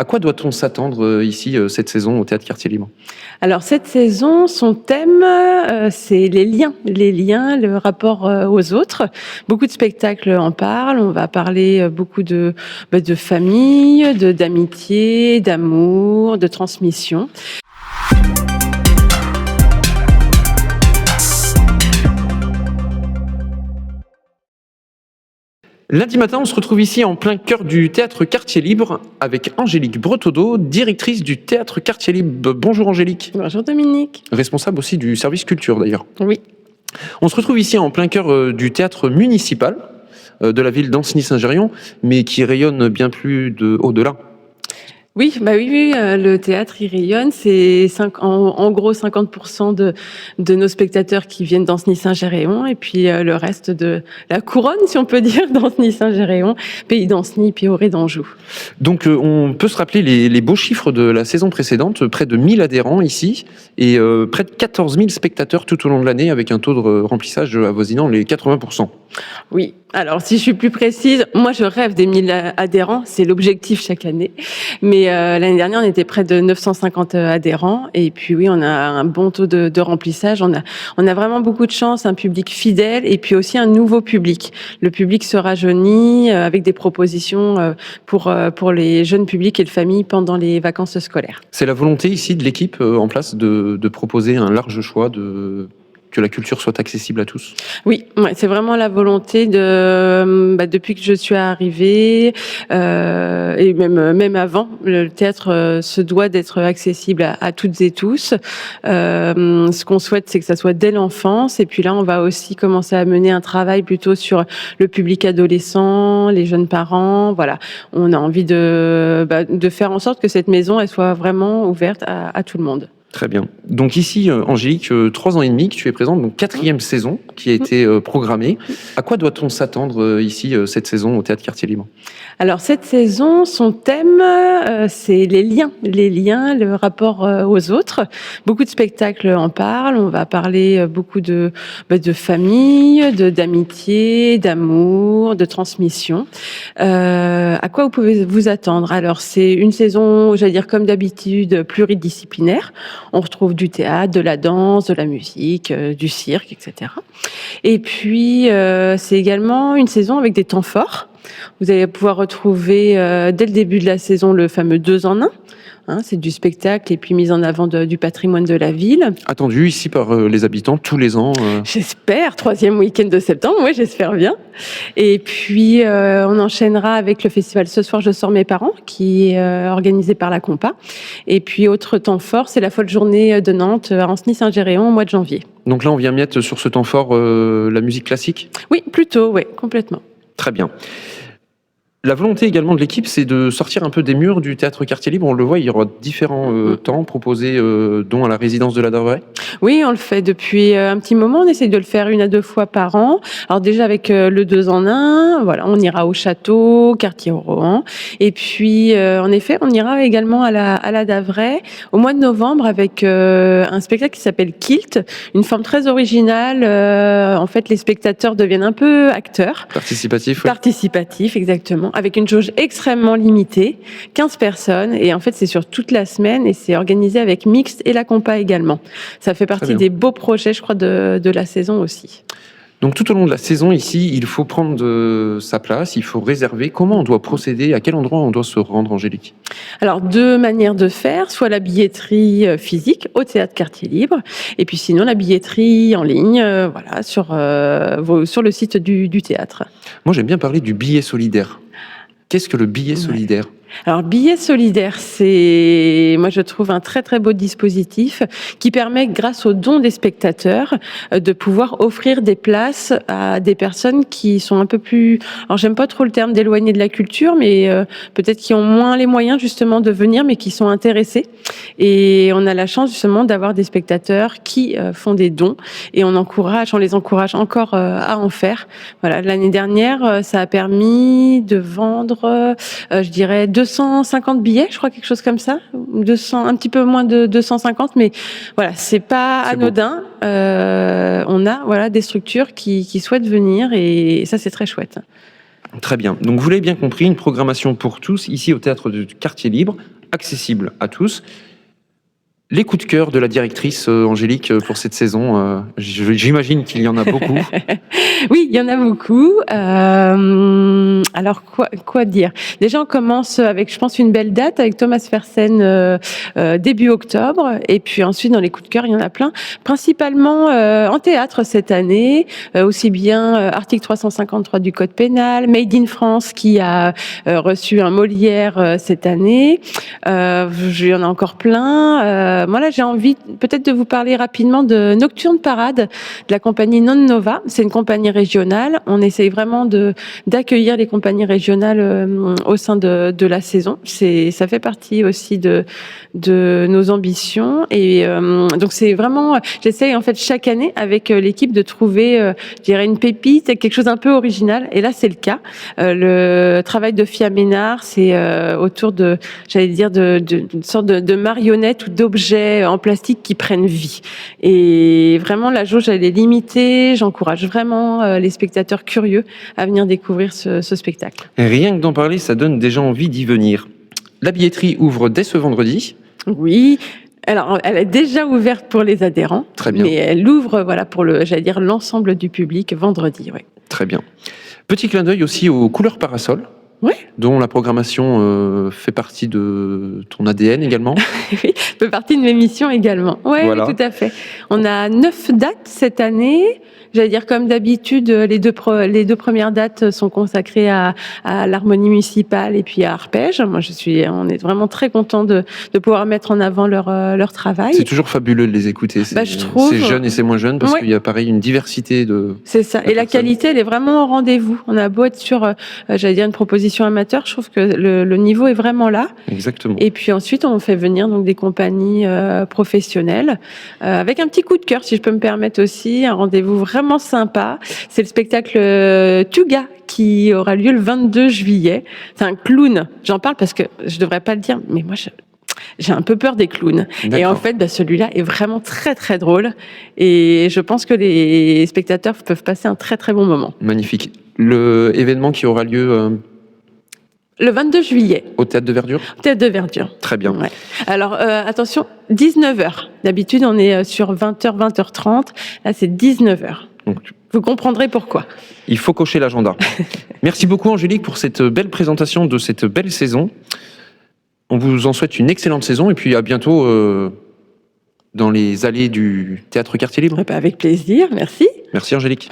À quoi doit-on s'attendre ici cette saison au Théâtre Quartier Libre? Alors cette saison, son thème, c'est les liens, le rapport aux autres. Beaucoup de spectacles en parlent. On va parler beaucoup de famille, d'amitié, d'amour, de transmission. Lundi matin, on se retrouve ici en plein cœur du Théâtre Quartier Libre avec Angélique Bretodeau, directrice du Théâtre Quartier Libre. Bonjour Angélique. Bonjour Dominique. Responsable aussi du service culture d'ailleurs. Oui. On se retrouve ici en plein cœur du théâtre municipal de la ville d'Ancenis-Saint-Géréon, mais qui rayonne bien plus au-delà. Oui, le théâtre, il rayonne. C'est en gros 50% de nos spectateurs qui viennent d'Ancenis-Saint-Géréon et puis le reste de la couronne, si on peut dire, d'Ancenis-Saint-Géréon, pays d'Ancenis, Pioré d'Anjou. Donc on peut se rappeler les beaux chiffres de la saison précédente, près de 1000 adhérents ici et près de 14 000 spectateurs tout au long de l'année avec un taux de remplissage avoisinant les 80%. Oui, alors si je suis plus précise, moi je rêve des 1000 adhérents, c'est l'objectif chaque année. Mais l'année dernière, on était près de 950 adhérents. Et puis oui, on a un bon taux de remplissage. On a vraiment beaucoup de chance, un public fidèle et puis aussi un nouveau public. Le public se rajeunit avec des propositions pour les jeunes publics et les familles pendant les vacances scolaires. C'est la volonté ici de l'équipe en place de proposer un large choix que la culture soit accessible à tous. Oui, ouais, c'est vraiment la volonté depuis que je suis arrivée et même avant, le théâtre se doit d'être accessible à toutes et tous. Ce qu'on souhaite, c'est que ça soit dès l'enfance. Et puis là, on va aussi commencer à mener un travail plutôt sur le public adolescent, les jeunes parents. Voilà, on a envie de faire en sorte que cette maison, elle soit vraiment ouverte à tout le monde. Très bien. Donc ici, Angélique, 3 ans et demi que tu es présente, donc 4e saison qui a été programmée. À quoi doit-on s'attendre ici cette saison au Théâtre Quartier Libre? Alors cette saison, son thème, c'est les liens, le rapport aux autres. Beaucoup de spectacles en parlent. On va parler beaucoup de famille, d'amitié, d'amour, de transmission. À quoi vous pouvez vous attendre? Alors c'est une saison, j'allais dire comme d'habitude, pluridisciplinaire. On retrouve du théâtre, de la danse, de la musique, du cirque, etc. Et puis c'est également une saison avec des temps forts. Vous allez pouvoir retrouver dès le début de la saison le fameux 2 en 1. C'est du spectacle et puis mise en avant du patrimoine de la ville. Attendu ici par les habitants tous les ans. J'espère, 3e week-end de septembre, oui, j'espère bien. Et puis, on enchaînera avec le festival Ce soir, je sors mes parents, qui est organisé par la Compa. Et puis, autre temps fort, c'est la folle journée de Nantes à Ancenis-Saint-Géréon au mois de janvier. Donc là, on vient mettre sur ce temps fort la musique classique? Oui, plutôt, oui, complètement. Très bien. La volonté également de l'équipe, c'est de sortir un peu des murs du Théâtre Quartier Libre. On le voit, il y aura différents temps proposés, dont à la résidence de la Darveraie. Oui, on le fait depuis un petit moment. On essaye de le faire 1 à 2 fois par an. Alors déjà avec le 2 en 1, voilà, on ira au château, quartier Rohan. Et puis, en effet, on ira également à la Davray au mois de novembre avec un spectacle qui s'appelle Kilt, une forme très originale. En fait, les spectateurs deviennent un peu acteurs. Participatif, oui. Participatif, exactement. Avec une jauge extrêmement limitée, 15 personnes. Et en fait, c'est sur toute la semaine et c'est organisé avec Mixte et la Compa également. Ça fait partie des beaux projets, je crois, de la saison aussi. Donc tout au long de la saison ici, il faut prendre sa place, il faut réserver. Comment on doit procéder? À quel endroit on doit se rendre, Angélique? Alors 2 manières de faire, soit la billetterie physique au Théâtre Quartier Libre, et puis sinon la billetterie en ligne, voilà, sur le site du théâtre. Moi j'aime bien parler du billet solidaire. Qu'est-ce que le billet solidaire? Alors, billet solidaire, c'est, moi je trouve un très très beau dispositif qui permet, grâce aux dons des spectateurs, de pouvoir offrir des places à des personnes qui sont un peu plus, alors j'aime pas trop le terme d'éloignées de la culture, mais peut-être qui ont moins les moyens justement de venir, mais qui sont intéressés. Et on a la chance justement d'avoir des spectateurs qui font des dons et on les encourage encore à en faire. Voilà, l'année dernière, ça a permis de vendre, je dirais, 250 billets, je crois, quelque chose comme ça. 200, un petit peu moins de 250, mais voilà, c'est pas anodin. On a des structures qui souhaitent venir et ça, c'est très chouette. Très bien. Donc vous l'avez bien compris, une programmation pour tous, ici au Théâtre du Quartier Libre, accessible à tous. Les coups de cœur de la directrice Angélique pour cette saison, j'imagine qu'il y en a beaucoup. Oui, il y en a beaucoup. Alors, quoi dire? Déjà, on commence avec, je pense, une belle date avec Thomas Fersen début octobre. Et puis ensuite, dans les coups de cœur, il y en a plein. Principalement en théâtre cette année, aussi bien article 353 du Code pénal, Made in France qui a reçu un Molière cette année. Il y en a encore plein. Moi, là, j'ai envie peut-être de vous parler rapidement de Nocturne Parade de la compagnie Non Nova. C'est une compagnie régionale. On essaye vraiment d'accueillir les compagnies régionales au sein de la saison. Ça fait partie aussi de nos ambitions. Et donc, c'est vraiment, j'essaye en fait chaque année avec l'équipe de trouver, je dirais, une pépite, quelque chose un peu original. Et là, c'est le cas. Le travail de Fia Ménard, c'est autour de, j'allais dire, d'une sorte de marionnette ou d'objets en plastique qui prennent vie. Et vraiment, la jauge, elle est limitée. J'encourage vraiment les spectateurs curieux à venir découvrir ce spectacle. Rien que d'en parler, ça donne déjà envie d'y venir. La billetterie ouvre dès ce vendredi. Oui. Alors, elle est déjà ouverte pour les adhérents. Très bien. Mais elle ouvre, voilà, pour l'ensemble du public vendredi, oui. Très bien. Petit clin d'œil aussi aux couleurs parasols. Oui. Dont la programmation fait partie de ton ADN également. Oui, fait partie de mes missions également. Oui, voilà. Tout à fait. On a 9 dates cette année. J'allais dire, comme d'habitude, les deux premières dates sont consacrées à l'harmonie municipale et puis à Arpège. On est vraiment très contents de pouvoir mettre en avant leur travail. C'est toujours fabuleux de les écouter. Je trouve. C'est jeune et c'est moins jeune parce qu'il y a pareil une diversité de. C'est ça. Et la qualité, elle est vraiment au rendez-vous. On a beau être sur, j'allais dire, une proposition amateur, je trouve que le niveau est vraiment là. Exactement. Et puis ensuite, on fait venir donc des compagnies professionnelles avec un petit coup de cœur, si je peux me permettre aussi, un rendez-vous vraiment sympa. C'est le spectacle Tuga qui aura lieu le 22 juillet. C'est un clown. J'en parle parce que je devrais pas le dire, mais moi, j'ai un peu peur des clowns. D'accord. Et en fait, celui-là est vraiment très, très drôle. Et je pense que les spectateurs peuvent passer un très, très bon moment. Magnifique. Le événement qui aura lieu... Le 22 juillet. Au Théâtre de Verdure ? Au Théâtre de Verdure. Très bien. Ouais. Alors, attention, 19h. D'habitude, on est sur 20h, 20h30. Là, c'est 19h. Donc, vous comprendrez pourquoi. Il faut cocher l'agenda. Merci beaucoup, Angélique, pour cette belle présentation de cette belle saison. On vous en souhaite une excellente saison et puis à bientôt dans les allées du Théâtre Quartier Libre. Avec plaisir, merci. Merci, Angélique.